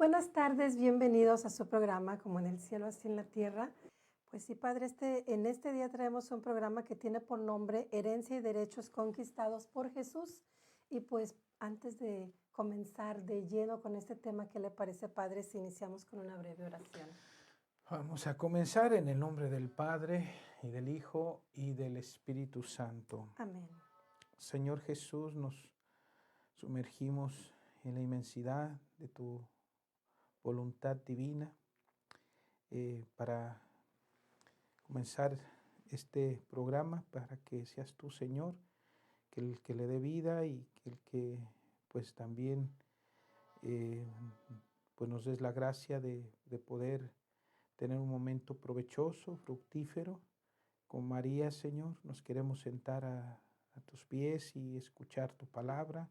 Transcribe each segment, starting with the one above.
buenas tardes, bienvenidos a su programa Como en el cielo, así en la tierra. Pues sí, Padre, en este día traemos un programa que tiene por nombre Herencia y Derechos Conquistados por Jesús. Y pues antes de comenzar de lleno con este tema, ¿qué le parece, Padre, si iniciamos con una breve oración? Vamos a comenzar en el nombre del Padre, y del Hijo, y del Espíritu Santo. Amén. Señor Jesús, nos sumergimos en la inmensidad de tu voluntad divina para comenzar este programa, para que seas tú, Señor, que el que le dé vida y el que pues también pues nos des la gracia de poder tener un momento provechoso, fructífero. Con María, Señor, nos queremos sentar a tus pies y escuchar tu palabra,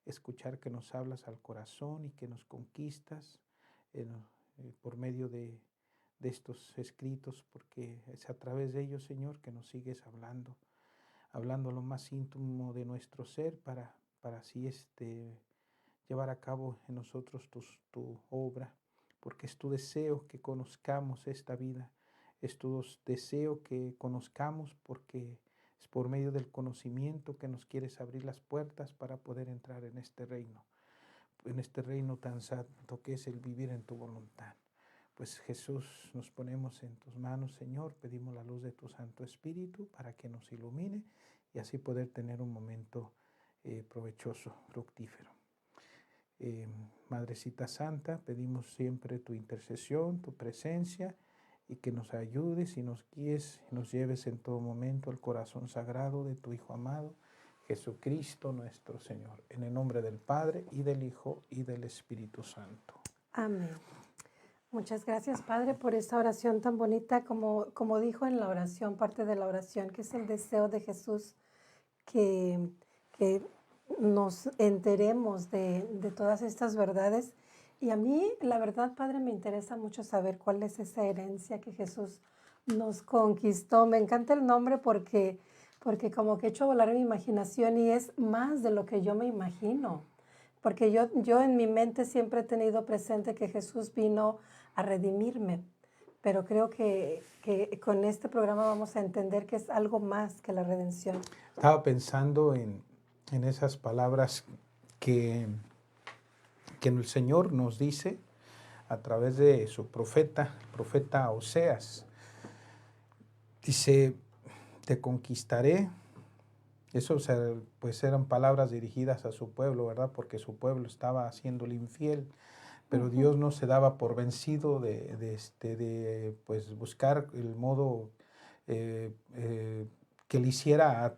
escuchar que nos hablas al corazón y que nos conquistas eh, por medio de estos escritos, porque es a través de ellos, Señor, que nos sigues hablando lo más íntimo de nuestro ser para así llevar a cabo en nosotros tu obra, porque es tu deseo que conozcamos esta vida, es tu deseo que conozcamos porque es por medio del conocimiento que nos quieres abrir las puertas para poder entrar en este reino tan santo que es el vivir en tu voluntad. Pues Jesús, nos ponemos en tus manos, Señor, pedimos la luz de tu Santo Espíritu para que nos ilumine y así poder tener un momento provechoso, fructífero. Madrecita Santa, pedimos siempre tu intercesión, tu presencia y que nos ayudes y nos guíes y nos lleves en todo momento al corazón sagrado de tu Hijo amado, Jesucristo nuestro Señor. En el nombre del Padre y del Hijo y del Espíritu Santo. Amén. Muchas gracias, Padre, por esta oración tan bonita, como dijo en la oración, parte de la oración, que es el deseo de Jesús que nos enteremos de todas estas verdades. Y a mí, la verdad, Padre, me interesa mucho saber cuál es esa herencia que Jesús nos conquistó. Me encanta el nombre porque como que he hecho volar mi imaginación y es más de lo que yo me imagino. Porque yo en mi mente siempre he tenido presente que Jesús vino a redimirme, pero creo que con este programa vamos a entender que es algo más que la redención. Estaba pensando en esas palabras que el Señor nos dice a través de su profeta Oseas. Dice, te conquistaré. Eso, pues eran palabras dirigidas a su pueblo, ¿verdad? Porque su pueblo estaba haciéndole infiel. Pero Dios no se daba por vencido de pues buscar el modo que le hiciera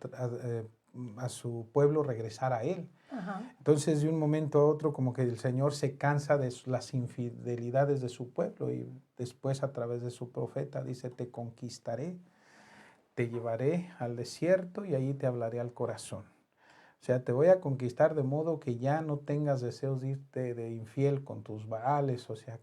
a su pueblo regresar a Él. Ajá. Entonces, de un momento a otro, como que el Señor se cansa de las infidelidades de su pueblo y después a través de su profeta dice, te conquistaré, te llevaré al desierto y allí te hablaré al corazón. O sea, te voy a conquistar de modo que ya no tengas deseos de irte de infiel con tus baales, o sea,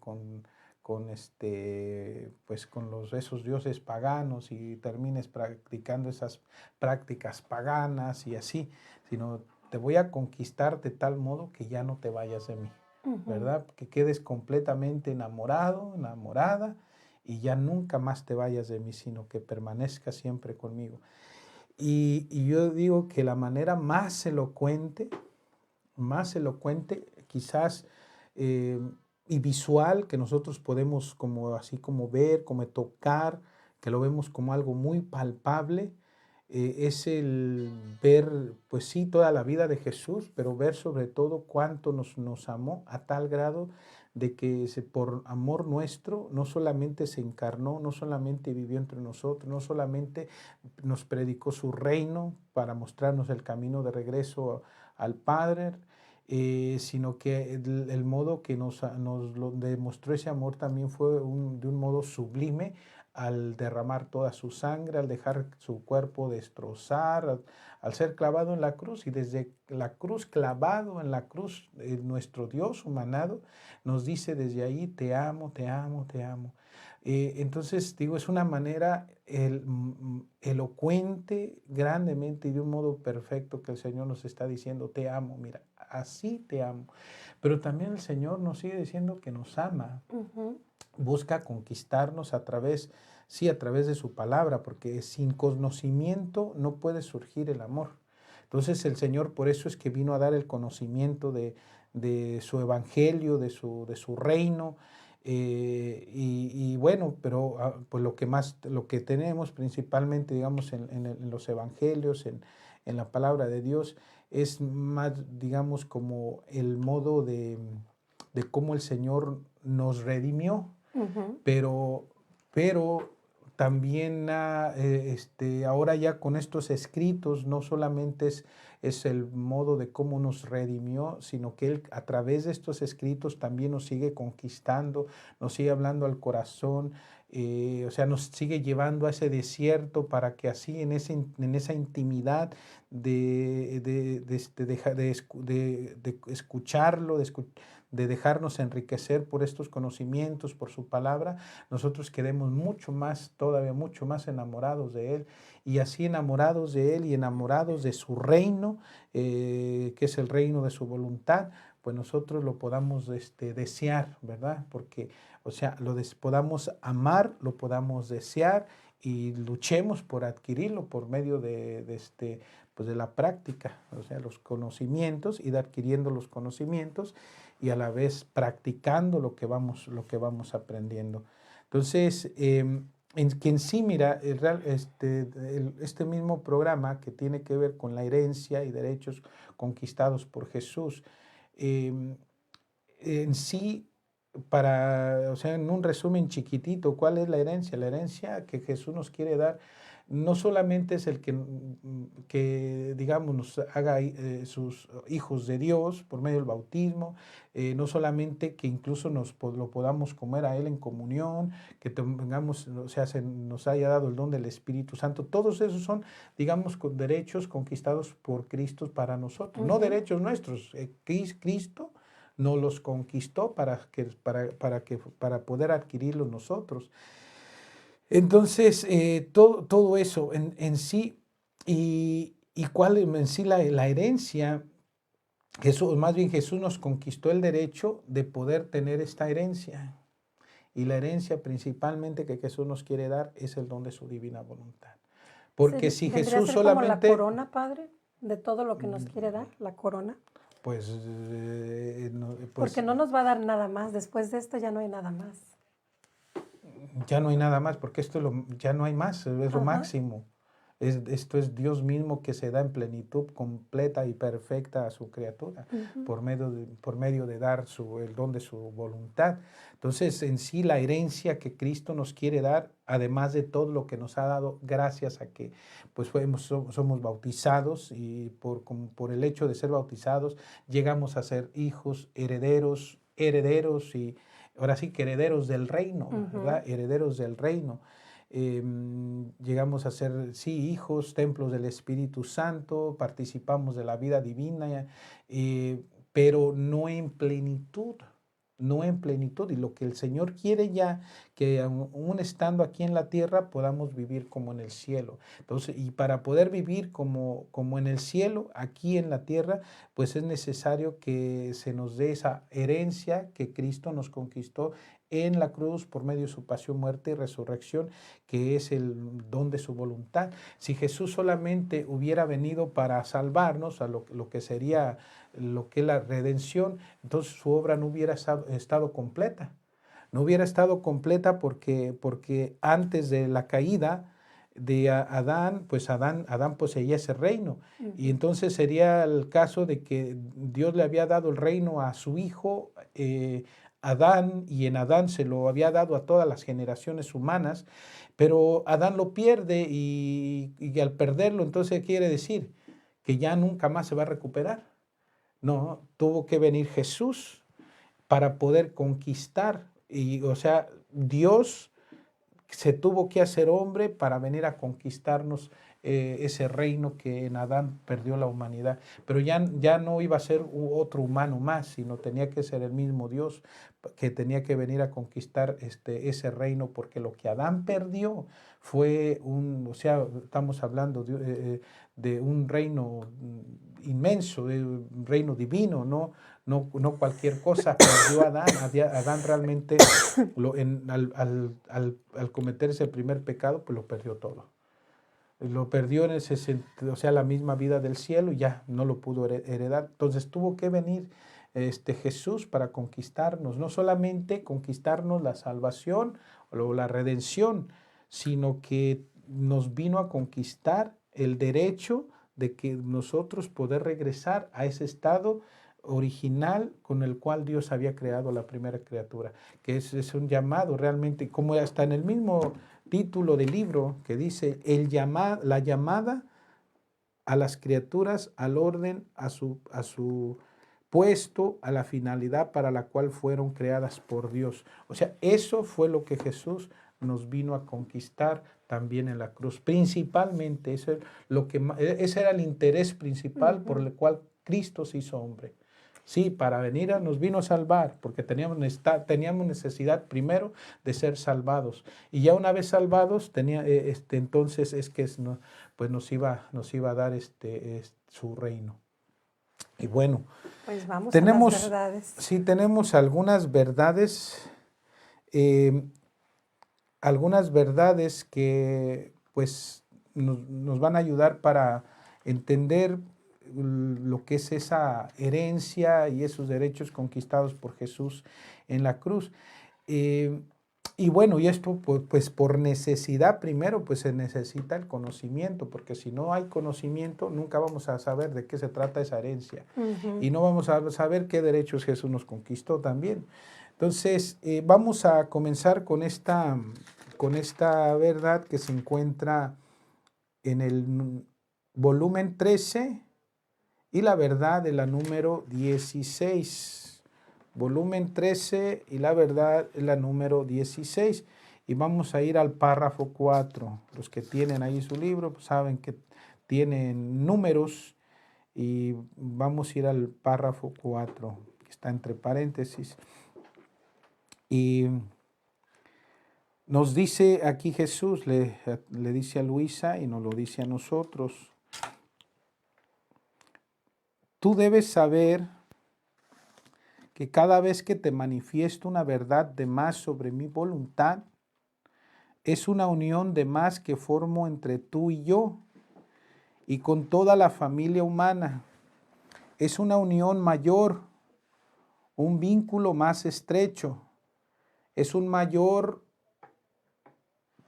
pues con esos dioses paganos y termines practicando esas prácticas paganas y así, sino te voy a conquistar de tal modo que ya no te vayas de mí, ¿verdad? Que quedes completamente enamorado, enamorada y ya nunca más te vayas de mí, sino que permanezcas siempre conmigo. Y yo digo que la manera más elocuente quizás y visual que nosotros podemos así como ver, como tocar, que lo vemos como algo muy palpable, es el ver, pues sí, toda la vida de Jesús, pero ver sobre todo cuánto nos amó a tal grado de que por amor nuestro no solamente se encarnó, no solamente vivió entre nosotros, no solamente nos predicó su reino para mostrarnos el camino de regreso al Padre, sino que el modo que nos lo demostró ese amor también fue de un modo sublime al derramar toda su sangre, al dejar su cuerpo destrozar, al ser clavado en la cruz. Y desde la cruz, clavado en la cruz, nuestro Dios humanado nos dice desde ahí, te amo, te amo, te amo. Entonces, digo, es una manera elocuente, grandemente y de un modo perfecto que el Señor nos está diciendo, te amo, mira, así te amo. Pero también el Señor nos sigue diciendo que nos ama, busca conquistarnos a través, sí, a través de su palabra, porque sin conocimiento no puede surgir el amor. Entonces el Señor por eso es que vino a dar el conocimiento de su evangelio, de su reino. Y bueno, pero pues lo que tenemos principalmente, digamos, en los evangelios, en la palabra de Dios, es más, digamos, como el modo de cómo el Señor nos redimió, pero, pero también ahora ya con estos escritos no solamente es el modo de cómo nos redimió, sino que Él a través de estos escritos también nos sigue conquistando, nos sigue hablando al corazón, o sea, nos sigue llevando a ese desierto para que así en esa intimidad de escucharlo, de dejarnos enriquecer por estos conocimientos, por su palabra, nosotros quedemos mucho más, todavía mucho más enamorados de Él, y así enamorados de Él y enamorados de su reino, que es el reino de su voluntad, pues nosotros lo podamos desear, ¿verdad? Porque, o sea, podamos amar, lo podamos desear y luchemos por adquirirlo por medio pues de la práctica, o sea, los conocimientos, ir adquiriendo los conocimientos y a la vez practicando lo que vamos aprendiendo. Entonces, en sí, mira, este mismo programa que tiene que ver con la herencia y derechos conquistados por Jesús, en sí, o sea, en un resumen chiquitito, ¿cuál es la herencia? La herencia que Jesús nos quiere dar no solamente es el que digamos, nos haga sus hijos de Dios por medio del bautismo, no solamente que incluso lo podamos comer a Él en comunión, que tengamos, o sea, nos haya dado el don del Espíritu Santo, todos esos son, digamos, derechos conquistados por Cristo para nosotros, no derechos nuestros, Cristo nos los conquistó para poder adquirirlos nosotros. Entonces, todo eso en sí, y cuál en sí la herencia, más bien Jesús nos conquistó el derecho de poder tener esta herencia. Y la herencia principalmente que Jesús nos quiere dar es el don de su divina voluntad. Porque si ¿Vendría a Jesús ser como la solamente... corona, Padre, de todo lo que nos quiere dar, la corona? Pues, Porque no nos va a dar nada más, después de esto ya no hay nada más. ya no hay nada más, porque ya no hay más, es lo máximo. Esto es Dios mismo que se da en plenitud completa y perfecta a su criatura por medio de dar el don de su voluntad. Entonces, en sí, la herencia que Cristo nos quiere dar, además de todo lo que nos ha dado, gracias a que pues, somos bautizados y por el hecho de ser bautizados, llegamos a ser hijos, herederos y ahora sí que herederos del reino, ¿verdad? Herederos del reino. Llegamos a ser, sí, hijos, templos del Espíritu Santo, participamos de la vida divina, pero no en plenitud, no en plenitud. Y lo que el Señor quiere ya, que aún estando aquí en la tierra, podamos vivir como en el cielo. Entonces, y para poder vivir como en el cielo, aquí en la tierra, pues es necesario que se nos dé esa herencia que Cristo nos conquistó en la cruz por medio de su pasión, muerte y resurrección, que es el don de su voluntad. Si Jesús solamente hubiera venido para salvarnos, a lo que sería lo que es la redención, entonces su obra no hubiera estado completa. No hubiera estado completa porque antes de la caída de Adán, pues Adán poseía ese reino. Y entonces sería el caso de que Dios le había dado el reino a su hijo, Adán, y en Adán se lo había dado a todas las generaciones humanas, pero Adán lo pierde y al perderlo, entonces quiere decir que ya nunca más se va a recuperar. No, tuvo que venir Jesús para poder conquistar, y o sea, Dios se tuvo que hacer hombre para venir a conquistarnos ese reino que en Adán perdió la humanidad. Pero ya no iba a ser otro humano más, sino tenía que ser el mismo Dios que tenía que venir a conquistar ese reino, porque lo que Adán perdió fue o sea, estamos hablando de un reino inmenso, un reino divino, no cualquier cosa. Perdió a Adán. Adán realmente al cometerse el primer pecado, pues lo perdió todo. Lo perdió en ese sentido, o sea, la misma vida del cielo, y ya no lo pudo heredar. Entonces tuvo que venir Jesús para conquistarnos, no solamente conquistarnos la salvación o la redención, sino que nos vino a conquistar el derecho de que nosotros poder regresar a ese estado original con el cual Dios había creado la primera criatura, que es un llamado realmente, como hasta en el mismo título del libro que dice la llamada a las criaturas al orden, a su puesto, a la finalidad para la cual fueron creadas por Dios. O sea, eso fue lo que Jesús nos vino a conquistar también en la cruz. Principalmente, ese era el interés principal por el cual Cristo se hizo hombre. Sí, para venir nos vino a salvar, porque teníamos necesidad primero de ser salvados. Y ya una vez salvados, entonces es que pues nos iba a dar su reino. Y bueno, pues vamos a las verdades. Sí, tenemos algunas verdades que pues nos van a ayudar para entender lo que es esa herencia y esos derechos conquistados por Jesús en la cruz. Y bueno, y esto pues por necesidad primero, pues se necesita el conocimiento, porque si no hay conocimiento nunca vamos a saber de qué se trata esa herencia. Y no vamos a saber qué derechos Jesús nos conquistó también. Entonces, vamos a comenzar con esta verdad que se encuentra en el volumen 13 y la verdad de la número 16. Volumen 13 y la verdad es la número 16. Y vamos a ir al párrafo 4. Los que tienen ahí su libro pues saben que tienen números y vamos a ir al párrafo 4, que está entre paréntesis. Y nos dice aquí Jesús, le dice a Luisa y nos lo dice a nosotros. Tú debes saber que cada vez que te manifiesto una verdad de más sobre mi voluntad, es una unión de más que formo entre tú y yo y con toda la familia humana. Es una unión mayor, un vínculo más estrecho. Es un mayor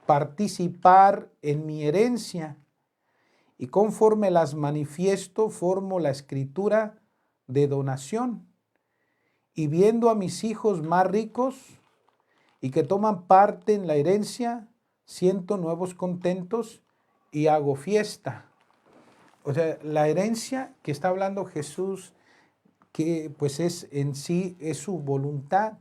participar en mi herencia y conforme las manifiesto formo la escritura de donación y viendo a mis hijos más ricos y que toman parte en la herencia, siento nuevos contentos y hago fiesta. O sea, la herencia que está hablando Jesús, que pues es en sí, es su voluntad.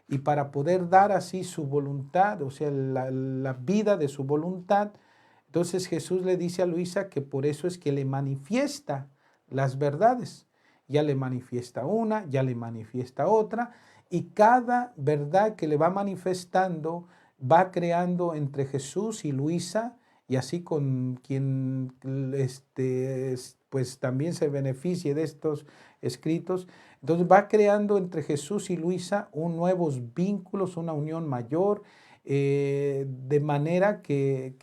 Y para poder dar así su voluntad, o sea, la vida de su voluntad, entonces Jesús le dice a Luisa que por eso es que le manifiesta las verdades. Ya le manifiesta una, ya le manifiesta otra, y cada verdad que le va manifestando va creando entre Jesús y Luisa, y así con quien pues también se beneficie de estos escritos. Entonces va creando entre Jesús y Luisa nuevos vínculos, una unión mayor, de manera que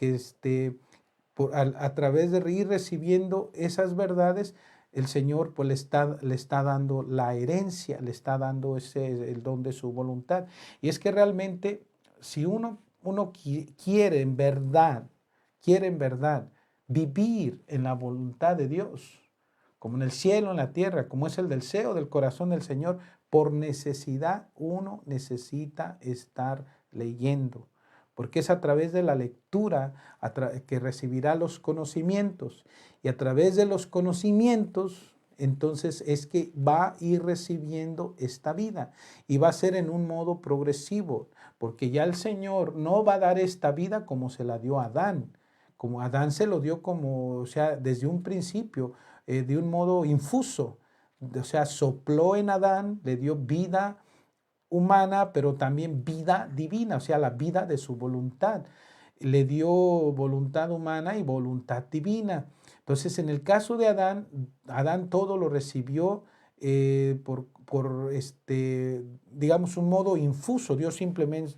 a través de ir recibiendo esas verdades, el Señor pues le está dando la herencia, le está dando el don de su voluntad. Y es que realmente si uno quiere en verdad vivir en la voluntad de Dios, como en el cielo, en la tierra, como es el deseo del corazón del Señor, por necesidad uno necesita estar leyendo, porque es a través de la lectura que recibirá los conocimientos, y a través de los conocimientos, entonces es que va a ir recibiendo esta vida, y va a ser en un modo progresivo, porque ya el Señor no va a dar esta vida como se la dio a Adán, como Adán se lo dio o sea, desde un principio, de un modo infuso, o sea, sopló en Adán, le dio vida humana, pero también vida divina, o sea, la vida de su voluntad. Le dio voluntad humana y voluntad divina. Entonces, en el caso de Adán, Adán todo lo recibió digamos, un modo infuso. Dios simplemente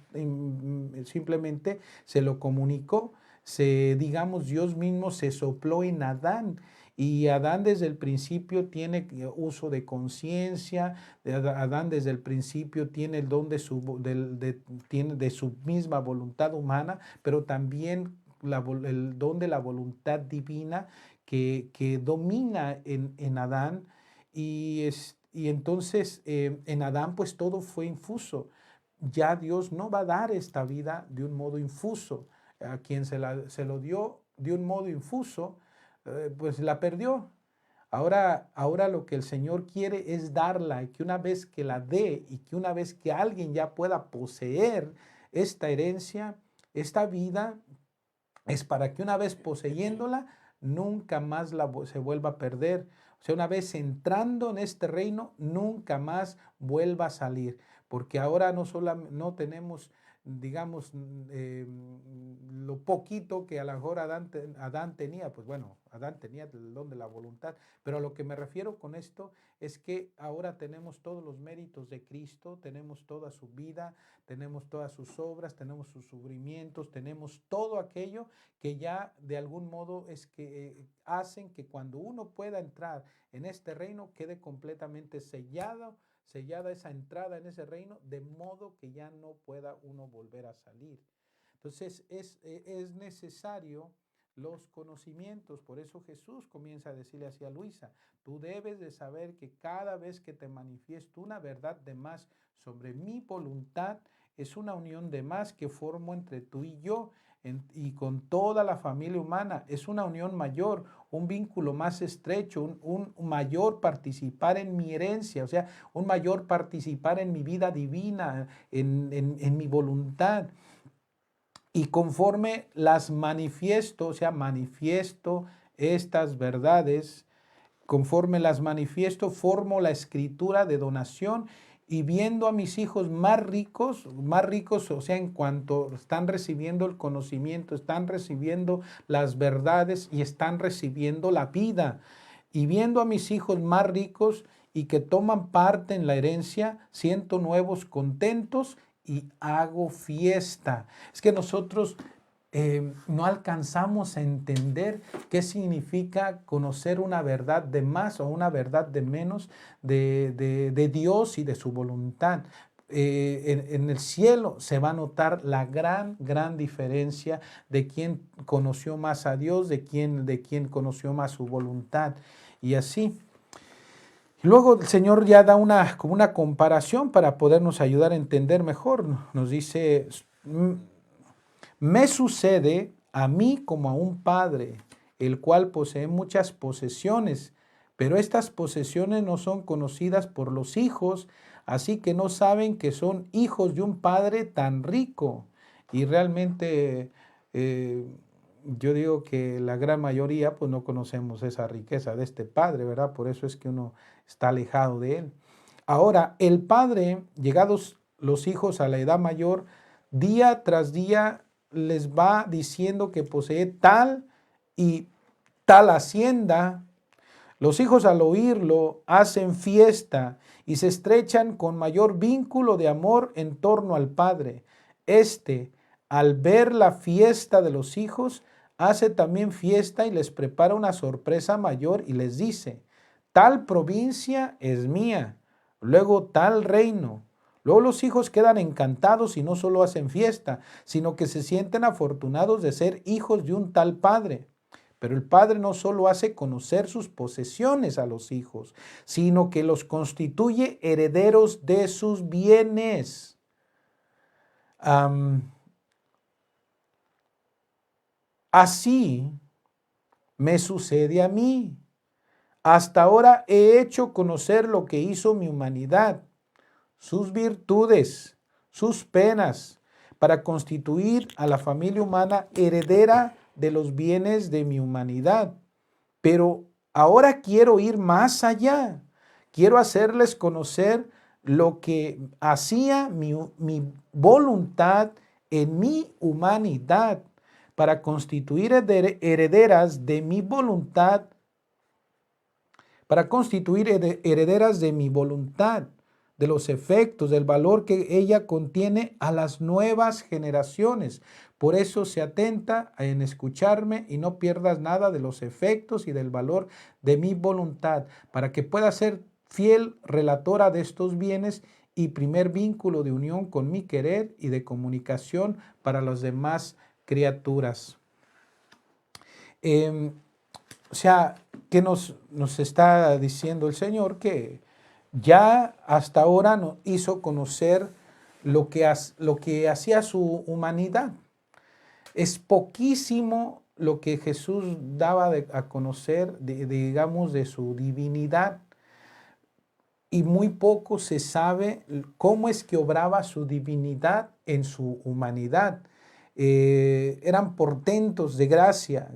se lo comunicó. Digamos, Dios mismo se sopló en Adán. Y Adán desde el principio tiene uso de conciencia, Adán desde el principio tiene el don de su misma voluntad humana, pero también el don de la voluntad divina que domina en Adán. Y entonces en Adán pues todo fue infuso. Ya Dios no va a dar esta vida de un modo infuso. A quien se lo dio de un modo infuso, pues la perdió. Ahora lo que el Señor quiere es darla, y que una vez que la dé y que una vez que alguien ya pueda poseer esta herencia, esta vida, es para que una vez poseyéndola, nunca más se vuelva a perder. O sea, una vez entrando en este reino, nunca más vuelva a salir. Porque ahora no tenemos, digamos, lo poquito que a lo mejor Adán tenía. Pues bueno, Adán tenía el don de la voluntad. Pero a lo que me refiero con esto es que ahora tenemos todos los méritos de Cristo, tenemos toda su vida, tenemos todas sus obras, tenemos sus sufrimientos, tenemos todo aquello que ya de algún modo es que hacen que cuando uno pueda entrar en este reino quede completamente sellada esa entrada en ese reino, de modo que ya no pueda uno volver a salir. Entonces es necesario los conocimientos. Por eso Jesús comienza a decirle así a Luisa: tú debes de saber que cada vez que te manifiesto una verdad de más sobre mi voluntad, es una unión de más que formo entre tú y yo y con toda la familia humana. Es una unión mayor, un vínculo más estrecho, un mayor participar en mi herencia, o sea, un mayor participar en mi vida divina, en mi voluntad. Y conforme las manifiesto, o sea, manifiesto estas verdades, conforme las manifiesto, formo la escritura de donación, y viendo a mis hijos más ricos, o sea, en cuanto están recibiendo el conocimiento, están recibiendo las verdades y están recibiendo la vida. Y viendo a mis hijos más ricos y que toman parte en la herencia, siento nuevos contentos y hago fiesta. Es que nosotros no alcanzamos a entender qué significa conocer una verdad de más o una verdad de menos de Dios y de su voluntad. En el cielo se va a notar la gran diferencia de quien conoció más a Dios, de quien conoció más su voluntad. Y así. Luego el Señor ya da como una comparación para podernos ayudar a entender mejor. Nos dice: me sucede a mí como a un padre, el cual posee muchas posesiones, pero estas posesiones no son conocidas por los hijos, así que no saben que son hijos de un padre tan rico. Y realmente yo digo que la gran mayoría pues no conocemos esa riqueza de este padre, ¿verdad? Por eso es que uno está alejado de él. Ahora, el padre, llegados los hijos a la edad mayor, día tras día les va diciendo que posee tal y tal hacienda. Los hijos al oírlo hacen fiesta y se estrechan con mayor vínculo de amor en torno al padre. Al ver la fiesta de los hijos, hace también fiesta y les prepara una sorpresa mayor y les dice: tal provincia es mía, luego tal reino. Luego los hijos quedan encantados y no solo hacen fiesta, sino que se sienten afortunados de ser hijos de un tal padre. Pero el padre no solo hace conocer sus posesiones a los hijos, sino que los constituye herederos de sus bienes. Así me sucede a mí. Hasta ahora he hecho conocer lo que hizo mi humanidad, sus virtudes, sus penas, para constituir a la familia humana heredera de los bienes de mi humanidad. Pero ahora quiero ir más allá. Quiero hacerles conocer lo que hacía mi voluntad en mi humanidad. para constituir herederas de mi voluntad, de los efectos, del valor que ella contiene a las nuevas generaciones. Por eso se atenta en escucharme y no pierdas nada de los efectos y del valor de mi voluntad, para que pueda ser fiel relatora de estos bienes y primer vínculo de unión con mi querer y de comunicación para las demás criaturas. O sea, ¿qué nos está diciendo el Señor? Que ya hasta ahora nos hizo conocer lo que hacía su humanidad. Es poquísimo lo que Jesús daba a conocer, digamos, de su divinidad, y muy poco se sabe cómo es que obraba su divinidad en su humanidad. Eran portentos de gracia,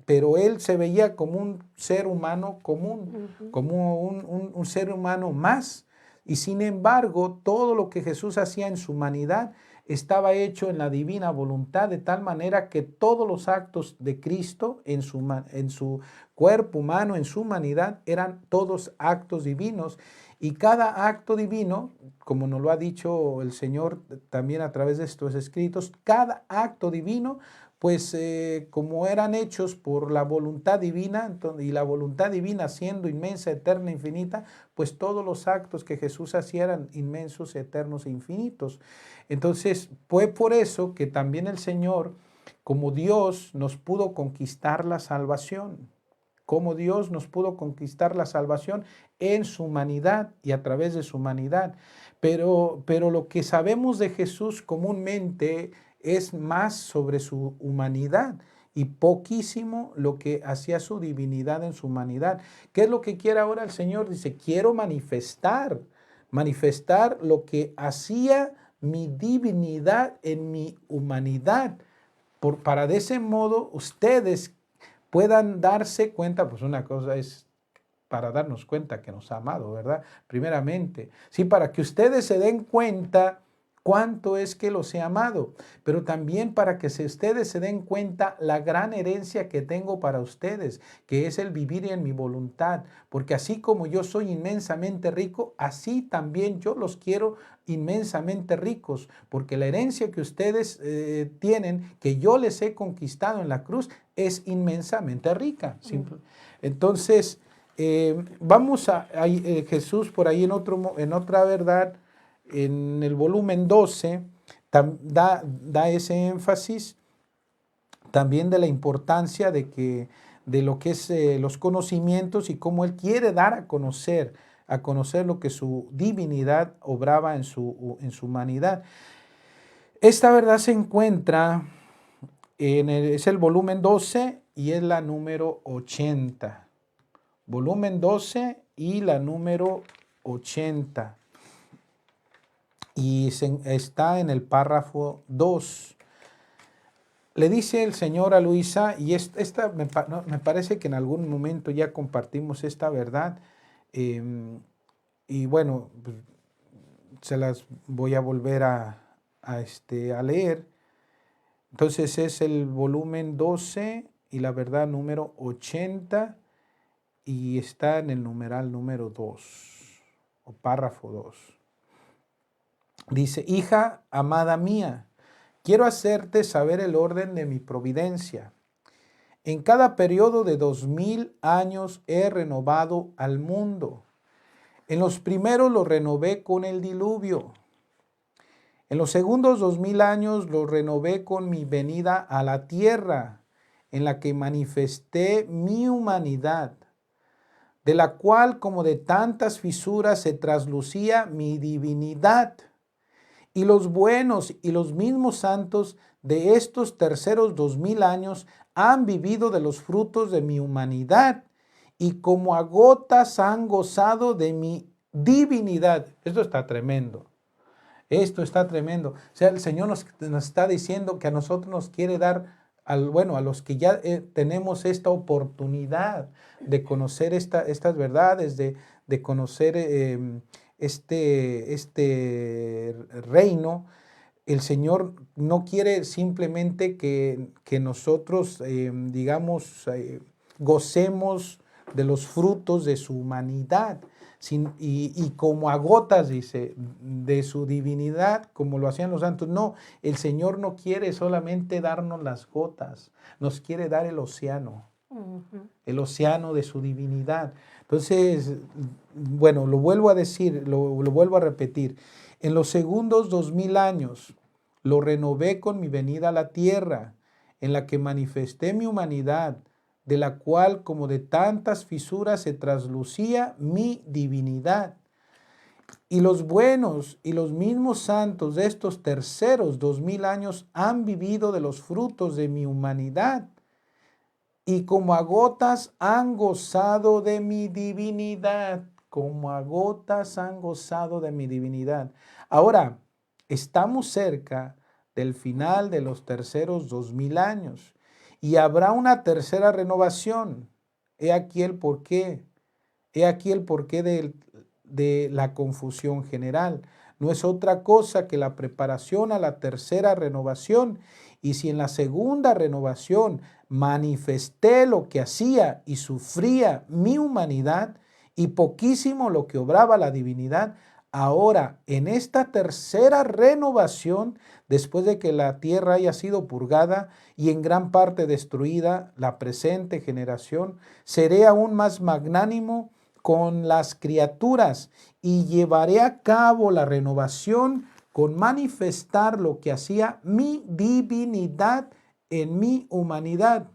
pero él se veía como un ser humano común, como un ser humano más. Y sin embargo, todo lo que Jesús hacía en su humanidad estaba hecho en la divina voluntad, de tal manera que todos los actos de Cristo en su cuerpo humano, en su humanidad, eran todos actos divinos. Y cada acto divino, como nos lo ha dicho el Señor también a través de estos escritos, cada acto divino, pues como eran hechos por la voluntad divina, y la voluntad divina siendo inmensa, eterna, infinita, pues todos los actos que Jesús hacía eran inmensos, eternos e infinitos. Entonces fue por eso que también el Señor, como Dios, nos pudo conquistar la salvación. Como Dios nos pudo conquistar la salvación en su humanidad y a través de su humanidad. Pero lo que sabemos de Jesús comúnmente es más sobre su humanidad y poquísimo lo que hacía su divinidad en su humanidad. ¿Qué es lo que quiere ahora el Señor? Dice, quiero manifestar lo que hacía mi divinidad en mi humanidad, para de ese modo ustedes puedan darse cuenta. Pues una cosa es para darnos cuenta que nos ha amado, ¿verdad? Primeramente, sí, para que ustedes se den cuenta cuánto es que los he amado, pero también para que ustedes se den cuenta la gran herencia que tengo para ustedes, que es el vivir en mi voluntad, porque así como yo soy inmensamente rico, así también yo los quiero inmensamente ricos, porque la herencia que ustedes tienen, que yo les he conquistado en la cruz, es inmensamente rica. Entonces, vamos a Jesús por ahí en otra verdad, en el volumen 12, da ese énfasis también de la importancia de lo que es los conocimientos y cómo Él quiere dar a conocer lo que su divinidad obraba en su humanidad. Esta verdad se encuentra es el volumen 12 y es la número 80. Volumen 12 y la número 80. Y está en el párrafo 2. Le dice el Señor a Luisa, y esta me parece que en algún momento ya compartimos esta verdad, y bueno, pues, se las voy a volver a leer. Entonces es el volumen 12 y la verdad número 80, y está en el numeral número 2 o párrafo 2. Dice, hija amada mía, quiero hacerte saber el orden de mi providencia. En cada periodo de 2000 años he renovado al mundo. En los primeros lo renové con el diluvio. En los segundos 2000 años lo renové con mi venida a la tierra, en la que manifesté mi humanidad, de la cual como de tantas fisuras se traslucía mi divinidad. Y los buenos y los mismos santos de estos terceros 2000 años han vivido de los frutos de mi humanidad y como a gotas han gozado de mi divinidad. Esto está tremendo. Esto está tremendo. O sea, el Señor nos está diciendo que a nosotros nos quiere dar, a los que ya tenemos esta oportunidad de conocer estas verdades, de conocer este reino, el Señor no quiere simplemente que nosotros, gocemos de los frutos de su humanidad, y como a gotas, dice, de su divinidad, como lo hacían los santos. No, el Señor no quiere solamente darnos las gotas, nos quiere dar el océano de su divinidad. Entonces, bueno, lo vuelvo a decir, lo vuelvo a repetir. En los segundos 2000 años lo renové con mi venida a la tierra, en la que manifesté mi humanidad, de la cual como de tantas fisuras se traslucía mi divinidad. Y los buenos y los mismos santos de estos terceros 2000 años han vivido de los frutos de mi humanidad, y como a gotas han gozado de mi divinidad, como a gotas han gozado de mi divinidad. Ahora, estamos cerca del final de los terceros 2000 años y habrá una tercera renovación. He aquí el porqué. He aquí el porqué de la confusión general. No es otra cosa que la preparación a la tercera renovación. Y si en la segunda renovación manifesté lo que hacía y sufría mi humanidad, y poquísimo lo que obraba la divinidad, ahora en esta tercera renovación, después de que la tierra haya sido purgada y en gran parte destruida, la presente generación, seré aún más magnánimo con las criaturas y llevaré a cabo la renovación con manifestar lo que hacía mi divinidad en mi humanidad.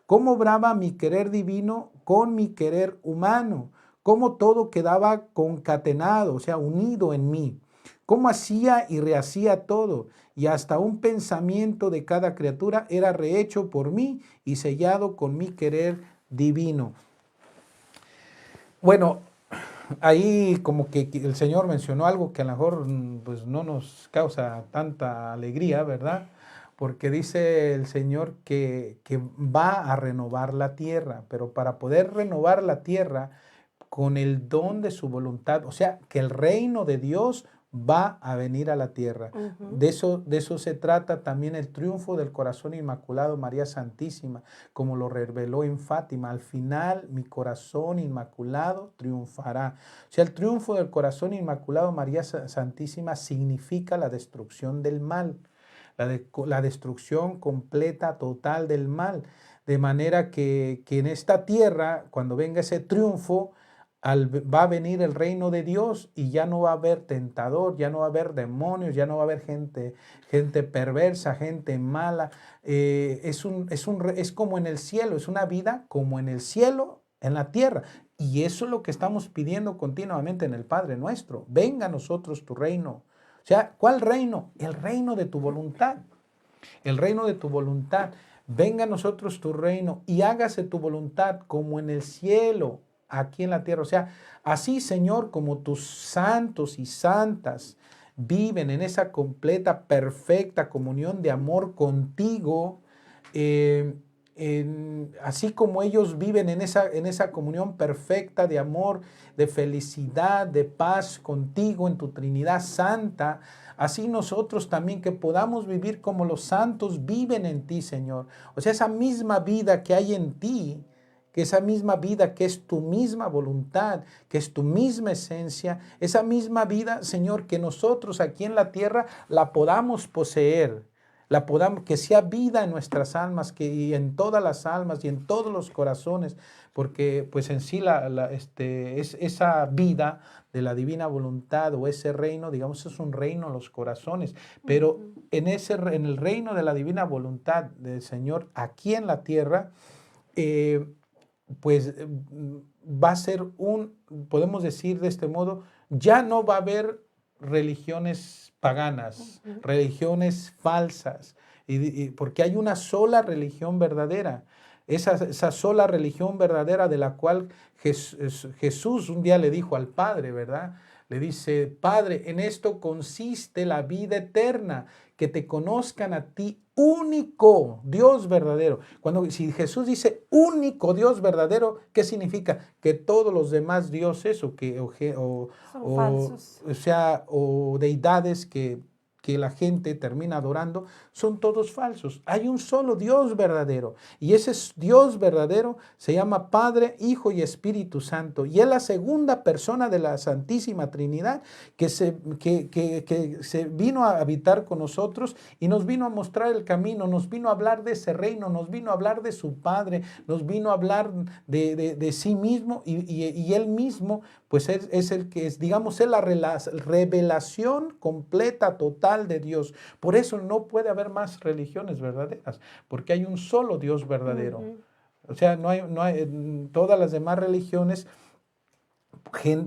Cómo obraba mi querer divino con mi querer humano, cómo todo quedaba concatenado, o sea, unido en mí, cómo hacía y rehacía todo, y hasta un pensamiento de cada criatura era rehecho por mí y sellado con mi querer divino. Bueno, ahí como que el Señor mencionó algo que a lo mejor pues, no nos causa tanta alegría, ¿verdad? Porque dice el Señor que va a renovar la tierra, pero para poder renovar la tierra con el don de su voluntad, o sea, que el reino de Dios va a venir a la tierra. De eso se trata también el triunfo del corazón inmaculado María Santísima, como lo reveló en Fátima. Al final mi corazón inmaculado triunfará. O sea, el triunfo del corazón inmaculado María Santísima significa la destrucción del mal, la destrucción completa, total del mal. De manera que en esta tierra, cuando venga ese triunfo, va a venir el reino de Dios y ya no va a haber tentador, ya no va a haber demonios, ya no va a haber gente perversa, gente mala. Es como en el cielo, es una vida como en el cielo, en la tierra. Y eso es lo que estamos pidiendo continuamente en el Padre Nuestro. Venga a nosotros tu reino. O sea, ¿cuál reino? El reino de tu voluntad. El reino de tu voluntad. Venga a nosotros tu reino y hágase tu voluntad como en el cielo, aquí en la tierra. O sea, así, Señor, como tus santos y santas viven en esa completa, perfecta comunión de amor contigo, así como ellos viven en esa comunión perfecta de amor, de felicidad, de paz contigo en tu Trinidad Santa, así nosotros también que podamos vivir como los santos viven en ti, Señor. O sea, esa misma vida que hay en ti, que esa misma vida que es tu misma voluntad, que es tu misma esencia, esa misma vida, Señor, que nosotros aquí en la tierra la podamos poseer, que sea vida en nuestras almas, y en todas las almas y en todos los corazones, porque pues en sí es esa vida de la divina voluntad o ese reino, digamos, es un reino en los corazones, pero en el reino de la divina voluntad del Señor aquí en la tierra, pues va a ser podemos decir de este modo, ya no va a haber religiones paganas, religiones falsas, porque hay una sola religión verdadera. Esa sola religión verdadera de la cual Jesús un día le dijo al Padre, ¿verdad? Le dice, Padre, en esto consiste la vida eterna, que te conozcan a ti, único Dios verdadero. Si Jesús dice único Dios verdadero, ¿qué significa? Que todos los demás dioses Son falsos. o deidades que que la gente termina adorando son todos falsos. Hay un solo Dios verdadero y ese Dios verdadero se llama Padre, Hijo y Espíritu Santo y es la segunda persona de la Santísima Trinidad que se vino a habitar con nosotros y nos vino a mostrar el camino, nos vino a hablar de ese reino, nos vino a hablar de su Padre, nos vino a hablar de sí mismo y Él mismo pues es el que es, digamos, es la revelación completa, total de Dios. Por eso no puede haber más religiones verdaderas, porque hay un solo Dios verdadero. O sea, todas las demás religiones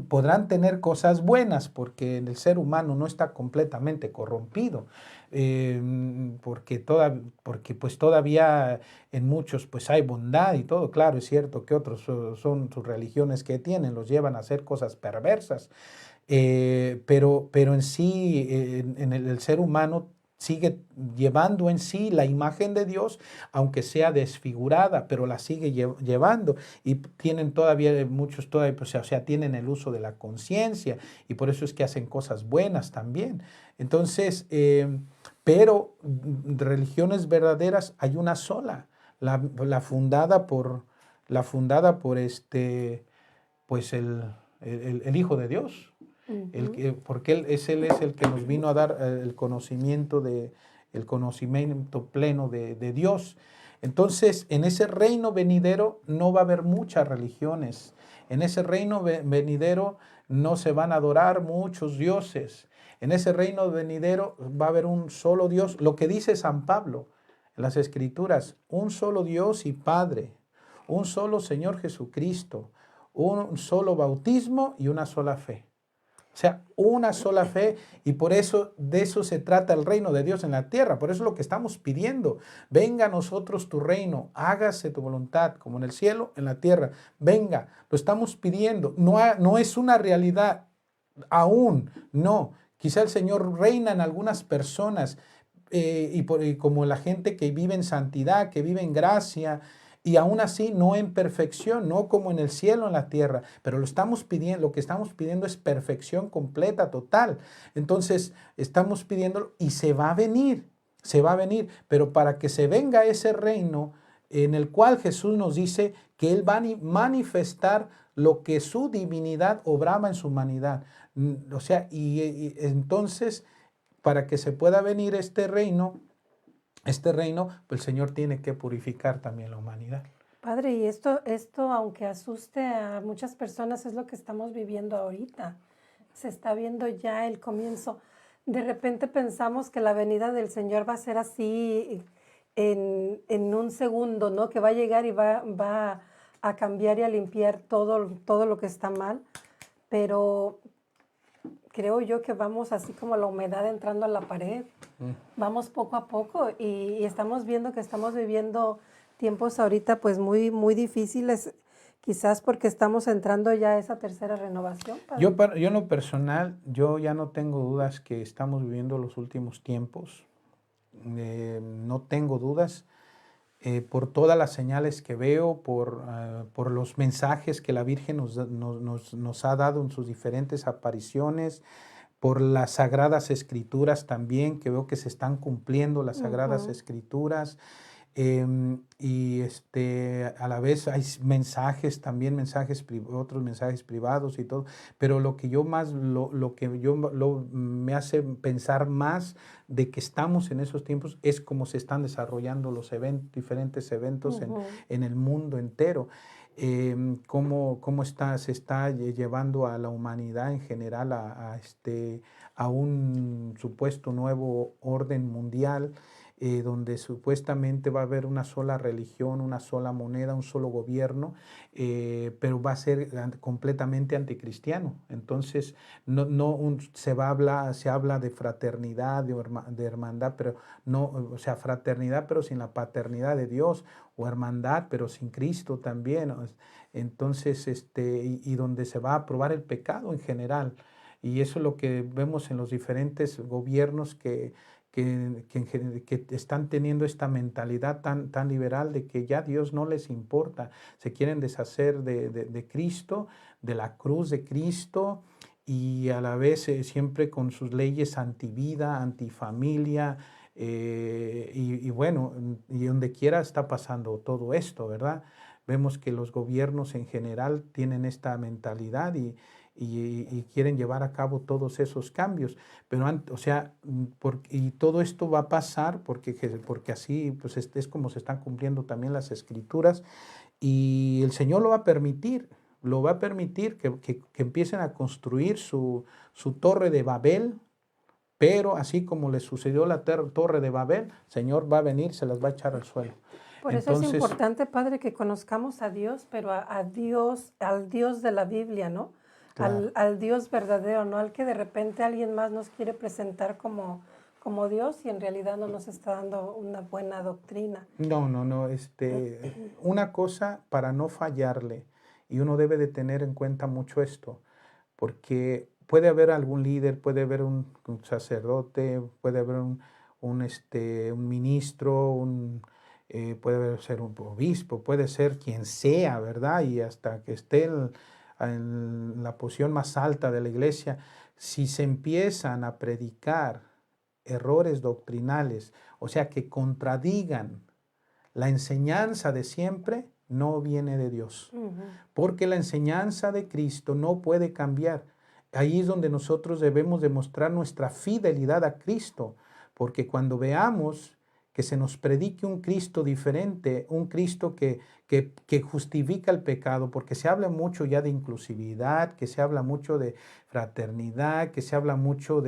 podrán tener cosas buenas porque el ser humano no está completamente corrompido, porque pues todavía en muchos pues hay bondad y todo. Claro, es cierto que otros son sus religiones que tienen, los llevan a hacer cosas perversas, pero en sí, en el ser humano sigue llevando en sí la imagen de Dios, aunque sea desfigurada, pero la sigue llevando. Y tienen todavía, muchos todavía, pues, o sea, tienen el uso de la conciencia y por eso es que hacen cosas buenas también. Entonces, pero religiones verdaderas hay una sola, la fundada por, pues el Hijo de Dios. Porque él es el que nos vino a dar el conocimiento pleno de Dios. Entonces, en ese reino venidero no va a haber muchas religiones. En ese reino venidero no se van a adorar muchos dioses. En ese reino venidero va a haber un solo Dios. Lo que dice San Pablo en las Escrituras, un solo Dios y Padre, un solo Señor Jesucristo, un solo bautismo y una sola fe. O sea, una sola fe, y por eso de eso se trata el reino de Dios en la tierra. Por eso es lo que estamos pidiendo. Venga a nosotros tu reino, hágase tu voluntad, como en el cielo, en la tierra. Venga, lo estamos pidiendo. No es una realidad aún, no. Quizá el Señor reina en algunas personas, y como la gente que vive en santidad, que vive en gracia, y aún así no en perfección, no como en el cielo, en la tierra, pero lo que estamos pidiendo es perfección completa, total. Entonces estamos pidiendo y se va a venir, pero para que se venga ese reino en el cual Jesús nos dice que Él va a manifestar lo que su divinidad obraba en su humanidad. O sea, y entonces para que se pueda venir este reino, pues el Señor tiene que purificar también la humanidad. Padre, y esto, aunque asuste a muchas personas, es lo que estamos viviendo ahorita. Se está viendo ya el comienzo. De repente pensamos que la venida del Señor va a ser así en un segundo, ¿no? Que va a llegar y va a cambiar y a limpiar todo lo que está mal. Pero creo yo que vamos así como la humedad entrando a la pared. Vamos poco a poco y estamos viendo que estamos viviendo tiempos ahorita pues muy, muy difíciles, quizás porque estamos entrando ya a esa tercera renovación. Yo en lo personal, yo ya no tengo dudas que estamos viviendo los últimos tiempos. No tengo dudas por todas las señales que veo, por los mensajes que la Virgen nos ha dado en sus diferentes apariciones, por las Sagradas Escrituras también, que veo que se están cumpliendo las Sagradas Escrituras. Y a la vez hay mensajes también, otros mensajes privados y todo, pero lo que me hace pensar más de que estamos en esos tiempos es cómo se están desarrollando los diferentes eventos en el mundo entero. Cómo se está llevando a la humanidad en general a un supuesto nuevo orden mundial, donde supuestamente va a haber una sola religión, una sola moneda, un solo gobierno, pero va a ser completamente anticristiano. Entonces, se habla de fraternidad, de hermandad, pero no, o sea, fraternidad, pero sin la paternidad de Dios, o hermandad, pero sin Cristo también. Entonces, y donde se va a aprobar el pecado en general. Y eso es lo que vemos en los diferentes gobiernos que están teniendo esta mentalidad tan liberal de que ya Dios no les importa. Se quieren deshacer de Cristo, de la cruz de Cristo, y a la vez siempre con sus leyes antivida, antifamilia, y bueno, y donde quiera está pasando todo esto, ¿verdad? Vemos que los gobiernos en general tienen esta mentalidad y quieren llevar a cabo todos esos cambios, pero o sea, y todo esto va a pasar porque así pues es como se están cumpliendo también las escrituras y el Señor lo va a permitir que empiecen a construir su torre de Babel, pero así como le sucedió la torre de Babel, el Señor va a venir, se las va a echar al suelo. Por eso es Entonces, importante, Padre, que conozcamos a Dios, pero a Dios, al Dios de la Biblia, ¿no? claro, Al Dios verdadero, no al que de repente alguien más nos quiere presentar como Dios y en realidad no nos está dando una buena doctrina. no, una cosa para no fallarle, y uno debe de tener en cuenta mucho esto, porque puede haber algún líder, puede haber un sacerdote, puede haber un ministro, puede ser un obispo, puede ser quien sea, ¿verdad? Y hasta que esté en la posición más alta de la iglesia, si se empiezan a predicar errores doctrinales, o sea, que contradigan la enseñanza de siempre, no viene de Dios, Ujú. porque la enseñanza de Cristo no puede cambiar. Ahí es donde nosotros debemos demostrar nuestra fidelidad a Cristo, porque cuando veamos que se nos predique un Cristo diferente, un Cristo que justifica el pecado, porque se habla mucho ya de inclusividad, que se habla mucho de fraternidad, que se habla mucho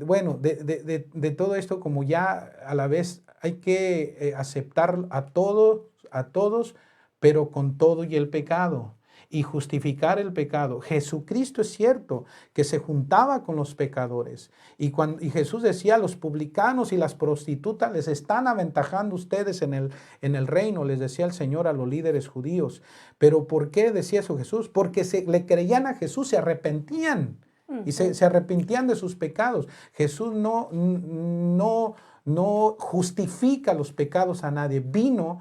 bueno, de todo esto, como ya a la vez hay que aceptar a todos, pero con todo y el pecado, y justificar el pecado. Jesucristo es cierto que se juntaba con los pecadores, y Jesús decía, a los publicanos y las prostitutas les están aventajando ustedes en el reino, les decía el Señor a los líderes judíos. Pero ¿por qué decía eso Jesús? Porque le creían a Jesús, se arrepentían. Y Ujú. se arrepentían de sus pecados. Jesús no justifica los pecados a nadie. Vino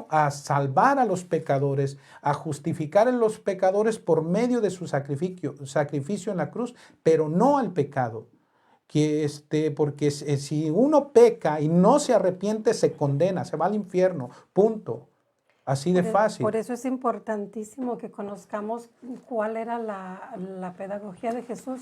a salvar a los pecadores, a justificar a los pecadores por medio de su sacrificio en la cruz, pero no al pecado. Porque si uno peca y no se arrepiente, se condena, se va al infierno. Punto. Así de Por fácil. eso es importantísimo que conozcamos cuál era la pedagogía de Jesús,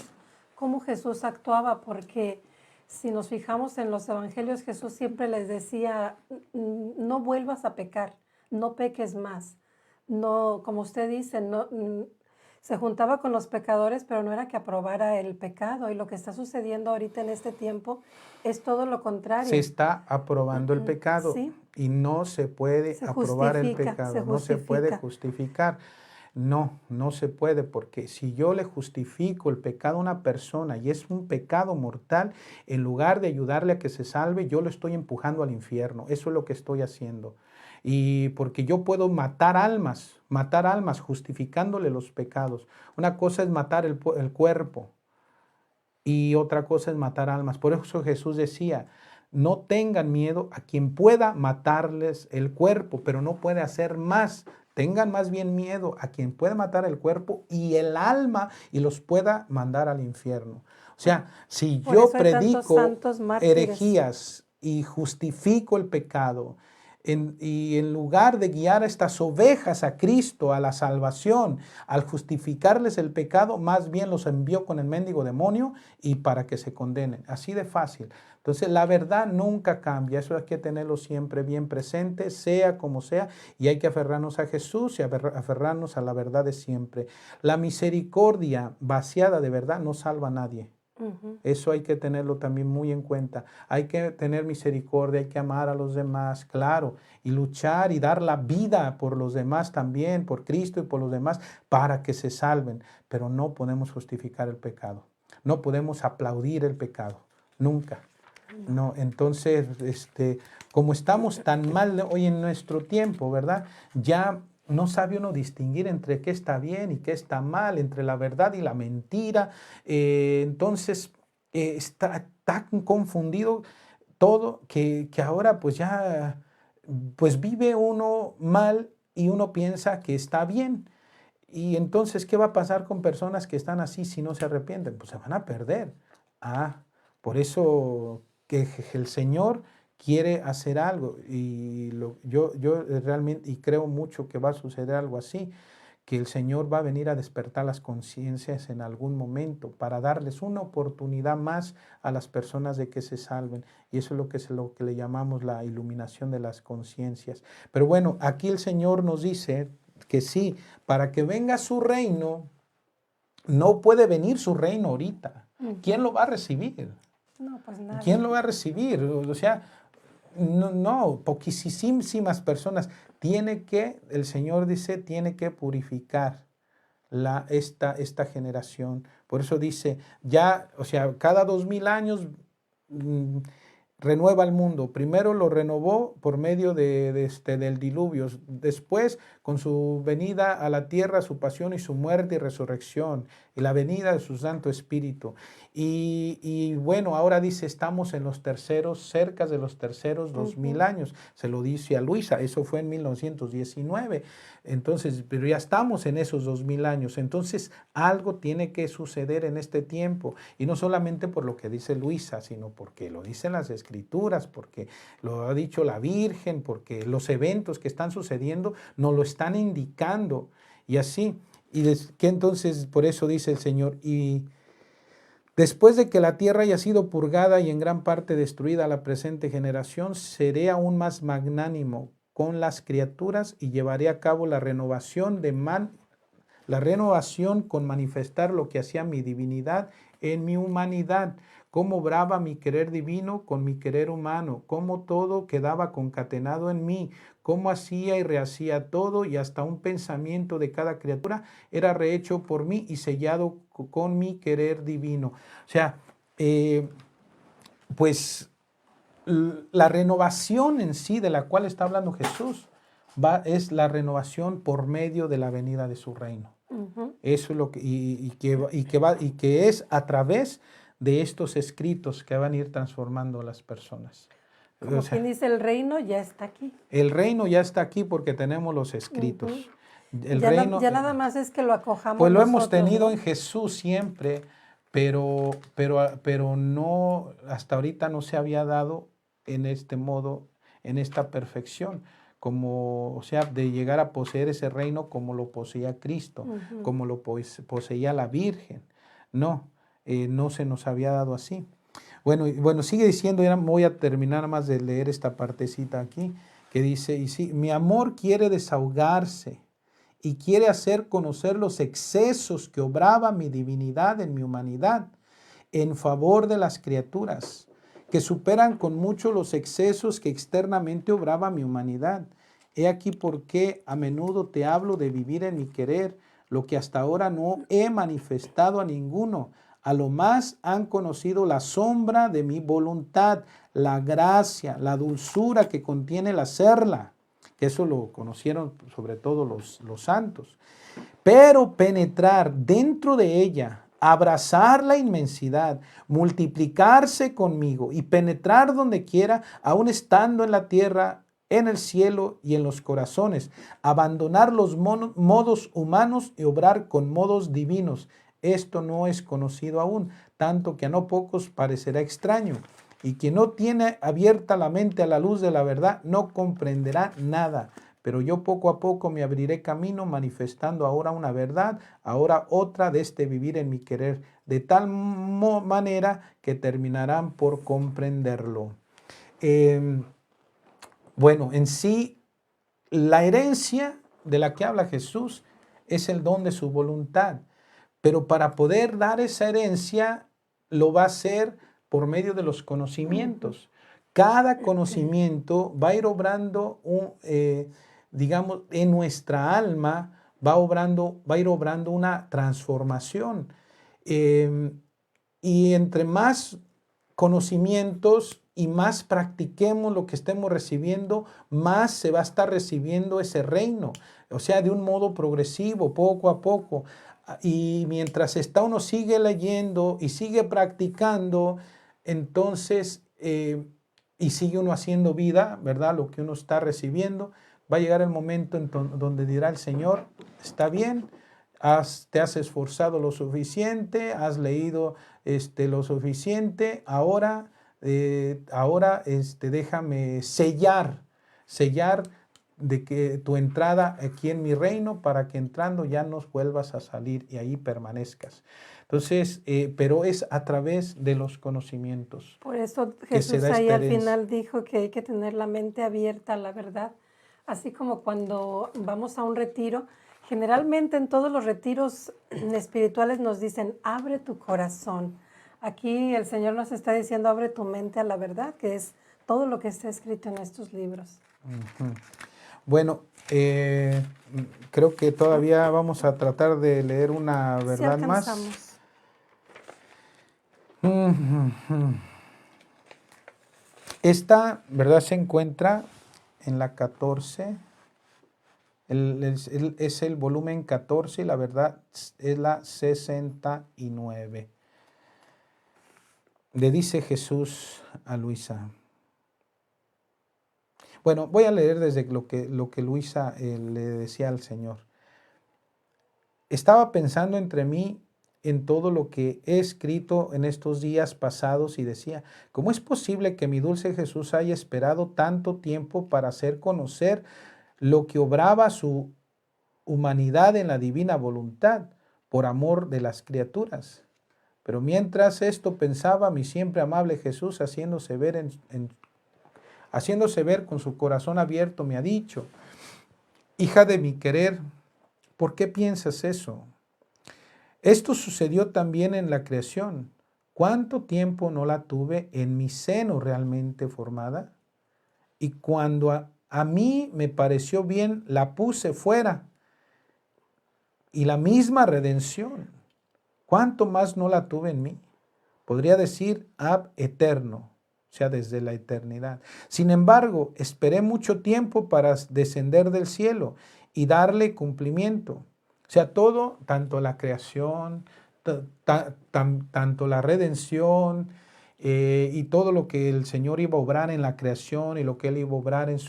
cómo Jesús actuaba, porque si nos fijamos en los evangelios, Jesús siempre les decía, no vuelvas a pecar, no peques más. No, como usted dice, no, se juntaba con los pecadores, pero no era que aprobara el pecado. Y lo que está sucediendo ahorita en este tiempo es todo lo Se contrario. está aprobando el pecado Sí, y no se puede se aprobar el justifica, se pecado, no se puede justifica. justificar. No se puede, porque si yo le justifico el pecado a una persona y es un pecado mortal, en lugar de ayudarle a que se salve, yo lo estoy empujando al infierno. Eso es lo que estoy haciendo. Y porque yo puedo matar almas justificándole los pecados. Una cosa es matar el cuerpo, y otra cosa es matar almas. Por eso Jesús decía, no tengan miedo a quien pueda matarles el cuerpo, pero no puede hacer más. Tengan más bien miedo a quien puede matar el cuerpo y el alma y los pueda mandar al infierno. O sea, si Por yo eso hay tantos predico santos mártires. herejías y justifico el pecado, y en lugar de guiar a estas ovejas a Cristo, a la salvación, al justificarles el pecado, más bien los envió con el mendigo demonio y para que se condenen. Así de fácil. Entonces, la verdad nunca cambia. Eso hay que tenerlo siempre bien presente, sea como sea, y hay que aferrarnos a Jesús y aferrarnos a la verdad de siempre. La misericordia vaciada de verdad no salva a nadie. Ujú. Eso hay que tenerlo también muy en cuenta. Hay que tener misericordia, hay que amar a los demás, claro, y luchar y dar la vida por los demás también, por Cristo y por los demás, para que se salven. Pero no podemos justificar el pecado. No podemos aplaudir el pecado. Nunca. No, entonces, como estamos tan mal hoy en nuestro tiempo, ¿verdad? Ya no sabe uno distinguir entre qué está bien y qué está mal, entre la verdad y la mentira. Entonces, está tan confundido todo que ahora pues ya, pues vive uno mal y uno piensa que está bien. y entonces, ¿qué va a pasar con personas que están así si no se arrepienten? Pues se van a perder. Por eso que el Señor quiere hacer algo y yo realmente y creo mucho que va a suceder algo así, que el Señor va a venir a despertar las conciencias en algún momento para darles una oportunidad más a las personas de que se salven. Y eso es lo que le llamamos la iluminación de las conciencias. Pero bueno, aquí el Señor nos dice que sí, para que venga su reino, no puede venir su reino ahorita. ¿Quién lo va a recibir? No, pues nada. ¿Quién lo va a recibir? O sea, no, poquísimas personas. El Señor dice, tiene que purificar esta generación. Por eso dice, ya, o sea, cada 2000 años renueva el mundo. Primero lo renovó por medio del diluvio, después con su venida a la tierra, su pasión y su muerte y resurrección, y la venida de su Santo Espíritu. Y bueno, ahora dice, estamos en los terceros, cerca de los terceros 2000 años. Se lo dice a Luisa, eso fue en 1919. Entonces, pero ya estamos en esos 2000 años. Entonces, algo tiene que suceder en este tiempo. Y no solamente por lo que dice Luisa, sino porque lo dicen las Escrituras, porque lo ha dicho la Virgen, porque los eventos que están sucediendo nos lo están indicando. Y así, que entonces, por eso dice el Señor, y después de que la tierra haya sido purgada y en gran parte destruida a la presente generación, seré aún más magnánimo con las criaturas y llevaré a cabo la renovación con manifestar lo que hacía mi divinidad en mi humanidad, cómo obraba mi querer divino con mi querer humano, cómo todo quedaba concatenado en mí, cómo hacía y rehacía todo y hasta un pensamiento de cada criatura era rehecho por mí y sellado con mi querer divino. O sea, pues la renovación en sí de la cual está hablando Jesús es la renovación por medio de la venida de su reino. Eso es lo que es a través de estos escritos que van a ir transformando a las personas. Como quien dice, el reino ya está aquí. El reino ya está aquí porque tenemos los escritos. El reino, ya nada más es que lo acojamos. Pues lo hemos tenido en Jesús siempre, pero no, hasta ahorita no se había dado en este modo, en esta perfección, como, o sea, de llegar a poseer ese reino como lo poseía Cristo, como lo poseía la Virgen. No, no se nos había dado así. Bueno, sigue diciendo, ya voy a terminar más de leer esta partecita aquí, que dice, y sí, mi amor quiere desahogarse y quiere hacer conocer los excesos que obraba mi divinidad en mi humanidad en favor de las criaturas, que superan con mucho los excesos que externamente obraba mi humanidad. He aquí por qué a menudo te hablo de vivir en mi querer, lo que hasta ahora no he manifestado a ninguno. A lo más han conocido la sombra de mi voluntad, la gracia, la dulzura que contiene el hacerla, que eso lo conocieron sobre todo los santos. Pero penetrar dentro de ella, abrazar la inmensidad, multiplicarse conmigo y penetrar donde quiera, aun estando en la tierra, en el cielo y en los corazones, abandonar los modos humanos y obrar con modos divinos. Esto no es conocido aún, tanto que a no pocos parecerá extraño. Y quien no tiene abierta la mente a la luz de la verdad no comprenderá nada. Pero yo poco a poco me abriré camino manifestando ahora una verdad, ahora otra de este vivir en mi querer, de tal manera que terminarán por comprenderlo. Bueno, en sí, la herencia de la que habla Jesús es el don de su voluntad. Pero para poder dar esa herencia, lo va a hacer por medio de los conocimientos. Cada conocimiento va a ir obrando, digamos, en nuestra alma, va a ir obrando una transformación. Y entre más conocimientos y más practiquemos lo que estemos recibiendo, más se va a estar recibiendo ese reino. O sea, de un modo progresivo, poco a poco. Y mientras uno sigue leyendo y sigue practicando, entonces, y sigue uno haciendo vida, ¿verdad? Lo que uno está recibiendo, va a llegar el momento en donde dirá el Señor, está bien, te has esforzado lo suficiente, has leído lo suficiente, ahora déjame sellar de que tu entrada aquí en mi reino, para que entrando ya no vuelvas a salir y ahí permanezcas. Entonces, pero es a través de los conocimientos Por eso que se Jesús da ahí esta al herencia. final dijo que hay que tener la mente abierta a la verdad, así como cuando vamos a un retiro. Generalmente en todos los retiros espirituales nos dicen, abre tu corazón. Aquí el Señor nos está diciendo, abre tu mente a la verdad, que es todo lo que está escrito en estos libros. Ujú. Bueno, creo que todavía vamos a tratar de leer una Si verdad más. alcanzamos. Esta verdad se encuentra en la 14, es el volumen 14 y la verdad es la 69. Le dice Jesús a Luisa. Bueno, voy a leer desde lo que Luisa le decía al Señor. Estaba pensando entre mí en todo lo que he escrito en estos días pasados y decía, ¿cómo es posible que mi dulce Jesús haya esperado tanto tiempo para hacer conocer lo que obraba su humanidad en la divina voluntad por amor de las criaturas? Pero mientras esto pensaba, mi siempre amable Jesús, haciéndose ver con su corazón abierto, me ha dicho, hija de mi querer, ¿por qué piensas eso? Esto sucedió también en la creación. ¿Cuánto tiempo no la tuve en mi seno realmente formada? Y cuando a mí me pareció bien, la puse fuera. Y la misma redención, ¿cuánto más no la tuve en mí? Podría decir ab eterno, o sea, desde la eternidad. Sin embargo, esperé mucho tiempo para descender del cielo y darle cumplimiento. O sea, todo, tanto la creación, tanto la redención y todo lo que el Señor iba a obrar en la creación y lo que Él iba a obrar en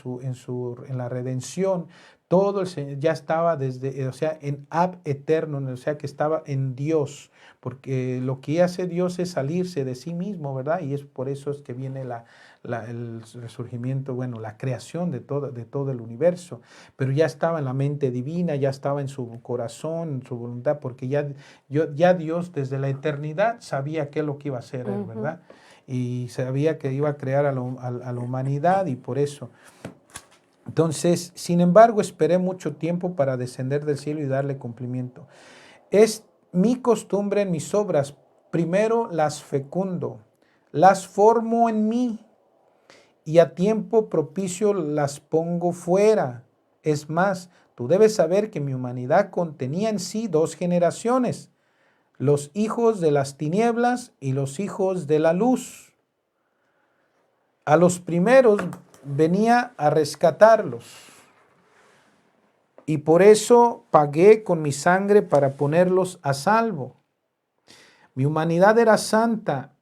la redención, todo el Señor ya estaba desde, o sea, en ab eterno, o sea, que estaba en Dios, porque lo que hace Dios es salirse de sí mismo, ¿verdad? Y es por eso es que viene el resurgimiento, bueno, la creación de todo el universo, pero ya estaba en la mente divina, ya estaba en su corazón, en su voluntad, porque ya Dios desde la eternidad sabía qué es lo que iba a hacer Él, ¿verdad? Y sabía que iba a crear a la humanidad y por eso. Entonces, sin embargo, esperé mucho tiempo para descender del cielo y darle cumplimiento. Es mi costumbre en mis obras, primero las fecundo, las formo en mí y a tiempo propicio las pongo fuera. Es más, tú debes saber que mi humanidad contenía en sí dos generaciones, los hijos de las tinieblas y los hijos de la luz. A los primeros venía a rescatarlos y por eso pagué con mi sangre para ponerlos a salvo. Mi humanidad era santa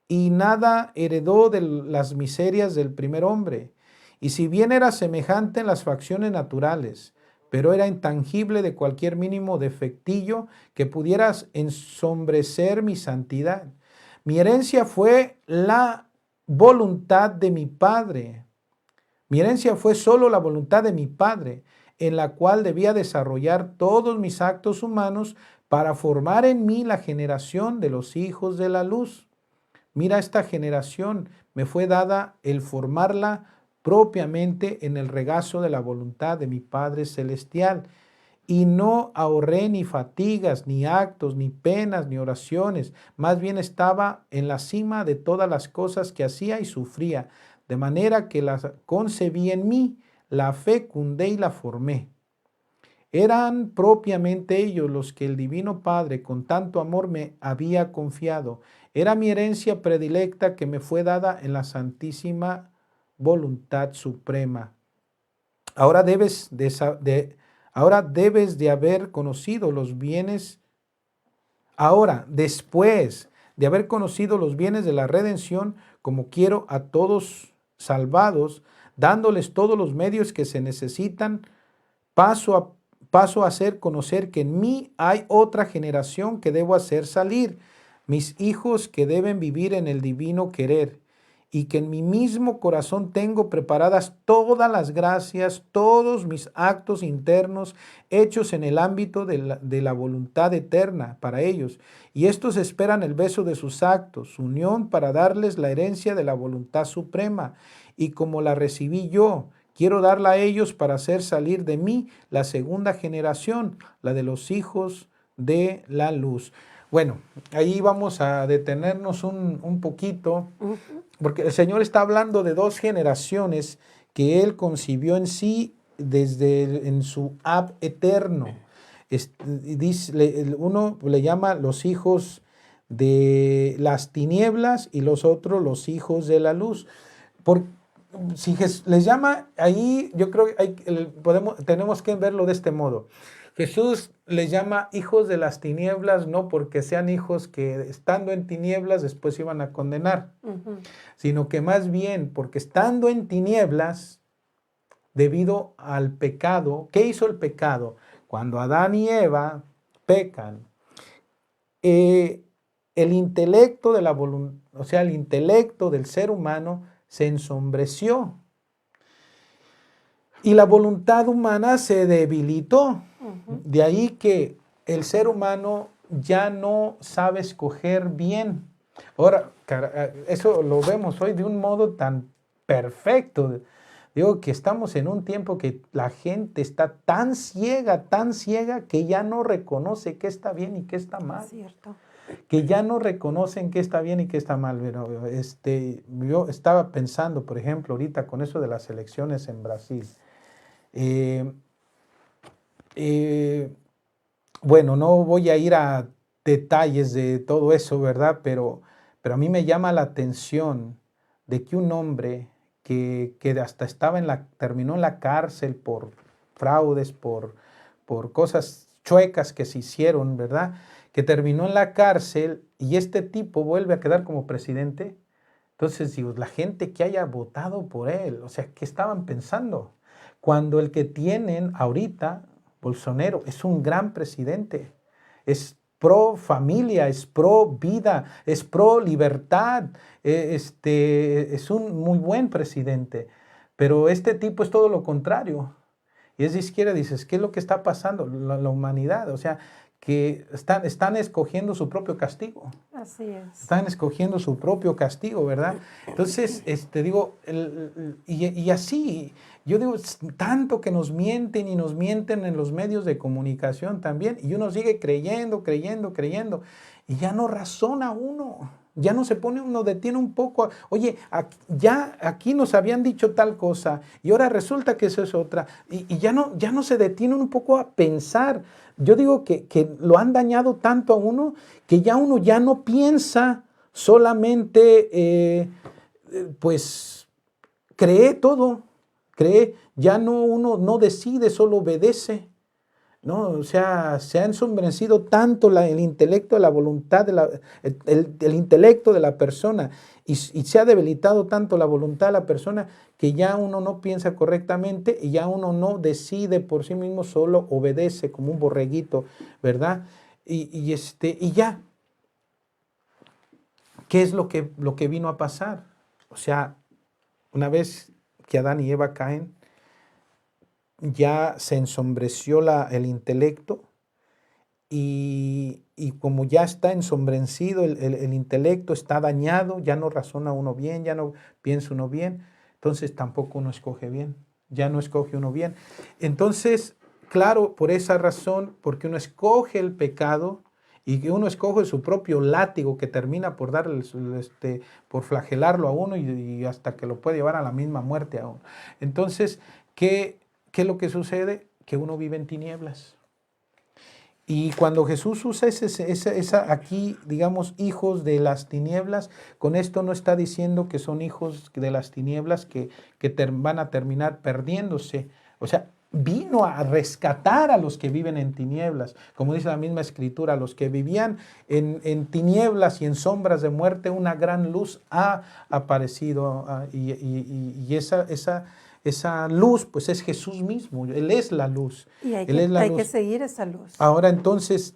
y nada heredó de las miserias del primer hombre. Y si bien era semejante en las facciones naturales, pero era intangible de cualquier mínimo defectillo que pudiera ensombrecer mi santidad. Mi herencia fue la voluntad de mi Padre. Mi herencia fue solo la voluntad de mi Padre, en la cual debía desarrollar todos mis actos humanos para formar en mí la generación de los hijos de la luz. Mira, esta generación me fue dada el formarla propiamente en el regazo de la voluntad de mi Padre Celestial. Y no ahorré ni fatigas, ni actos, ni penas, ni oraciones. Más bien estaba en la cima de todas las cosas que hacía y sufría, de manera que las concebí en mí, la fecundé y la formé. Eran propiamente ellos los que el Divino Padre con tanto amor me había confiado. Era mi herencia predilecta que me fue dada en la santísima voluntad suprema. Ahora debes de haber conocido los bienes. Ahora, después de haber conocido los bienes de la redención, como quiero a todos salvados, dándoles todos los medios que se necesitan, paso a paso a hacer conocer que en mí hay otra generación que debo hacer salir, mis hijos que deben vivir en el divino querer, y que en mi mismo corazón tengo preparadas todas las gracias, todos mis actos internos hechos en el ámbito de la voluntad eterna para ellos. Y estos esperan el beso de sus actos, su unión para darles la herencia de la voluntad suprema. Y como la recibí yo, quiero darla a ellos para hacer salir de mí la segunda generación, la de los hijos de la luz. Bueno, ahí vamos a detenernos un poquito, porque el Señor está hablando de dos generaciones que Él concibió en sí en su ab eterno. Uno le llama los hijos de las tinieblas y los otros los hijos de la luz. Si les llama ahí, yo creo que tenemos que verlo de este modo. Jesús les llama hijos de las tinieblas, no porque sean hijos que estando en tinieblas después iban a condenar, sino que más bien porque estando en tinieblas, debido al pecado, ¿qué hizo el pecado? Cuando Adán y Eva pecan, el intelecto de la voluntad, o sea, el intelecto del ser humano se ensombreció y la voluntad humana se debilitó. De ahí que el ser humano ya no sabe escoger bien. Ahora, eso lo vemos hoy de un modo tan perfecto. Digo que estamos en un tiempo que la gente está tan ciega, que ya no reconoce qué está bien y qué está mal. Es cierto. Que ya no reconocen qué está bien y qué está mal. Pero, yo estaba pensando, por ejemplo, ahorita con eso de las elecciones en Brasil. Bueno, no voy a ir a detalles de todo eso, ¿verdad? Pero a mí me llama la atención de que un hombre que hasta terminó en la cárcel por fraudes, por cosas chuecas que se hicieron, ¿verdad? Que terminó en la cárcel y este tipo vuelve a quedar como presidente. Entonces, digo, la gente que haya votado por él, o sea, ¿qué estaban pensando? Cuando el que tienen ahorita, Bolsonaro, es un gran presidente, es pro familia, es pro vida, es pro libertad, es un muy buen presidente, pero este tipo es todo lo contrario. Y es de izquierda, dices, ¿qué es lo que está pasando? La humanidad, o sea, que están escogiendo su propio castigo. Así es. Están escogiendo su propio castigo, ¿verdad? Entonces, digo, y así, yo digo, tanto que nos mienten y nos mienten en los medios de comunicación también, y uno sigue creyendo, y ya no razona uno, ya no se pone uno, detiene un poco, oye, ya aquí nos habían dicho tal cosa, y ahora resulta que eso es otra, y ya no se detiene un poco a pensar. Yo digo que lo han dañado tanto a uno que ya uno ya no piensa, solamente pues cree todo, ya uno no decide, solo obedece, ¿no? O sea, se ha ensombrecido tanto el intelecto, la voluntad, el intelecto de la persona y se ha debilitado tanto la voluntad de la persona que ya uno no piensa correctamente y ya uno no decide por sí mismo, solo obedece como un borreguito, ¿verdad? Y ya, ¿qué es lo que vino a pasar? O sea, una vez que Adán y Eva caen, ya se ensombreció el intelecto y como ya está ensombrecido el intelecto, está dañado, ya no razona uno bien, ya no piensa uno bien, entonces tampoco uno escoge bien, ya no escoge uno bien. Entonces, claro, por esa razón, porque uno escoge el pecado y que uno escoge su propio látigo que termina por por flagelarlo a uno y hasta que lo puede llevar a la misma muerte a uno. Entonces, ¿qué es lo que sucede? Que uno vive en tinieblas. Y cuando Jesús usa aquí, digamos, hijos de las tinieblas, con esto no está diciendo que son hijos de las tinieblas que van a terminar perdiéndose. O sea, vino a rescatar a los que viven en tinieblas. Como dice la misma escritura, los que vivían en tinieblas y en sombras de muerte, una gran luz ha aparecido. Y esa luz, pues es Jesús mismo. Él es la luz. Y hay Él es la hay luz. que seguir esa luz. Ahora entonces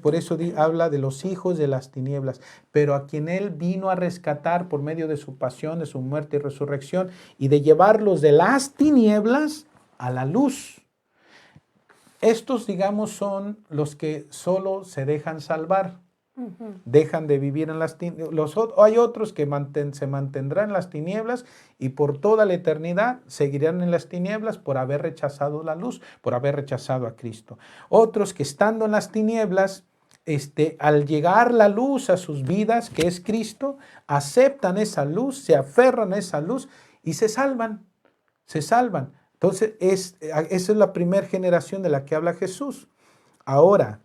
por eso habla de los hijos de las tinieblas, pero a quien Él vino a rescatar por medio de su pasión, de su muerte y resurrección, y de llevarlos de las tinieblas a la luz. Estos, digamos, son los que solo se dejan salvar. Dejan de vivir en las tinieblas. Hay otros que se mantendrán en las tinieblas y por toda la eternidad seguirán en las tinieblas por haber rechazado la luz, por haber rechazado a Cristo. Otros que estando en las tinieblas, al llegar la luz a sus vidas, que es Cristo, aceptan esa luz, se aferran a esa luz y se salvan. Se salvan. Entonces, esa es la primera generación de la que habla Jesús. Ahora,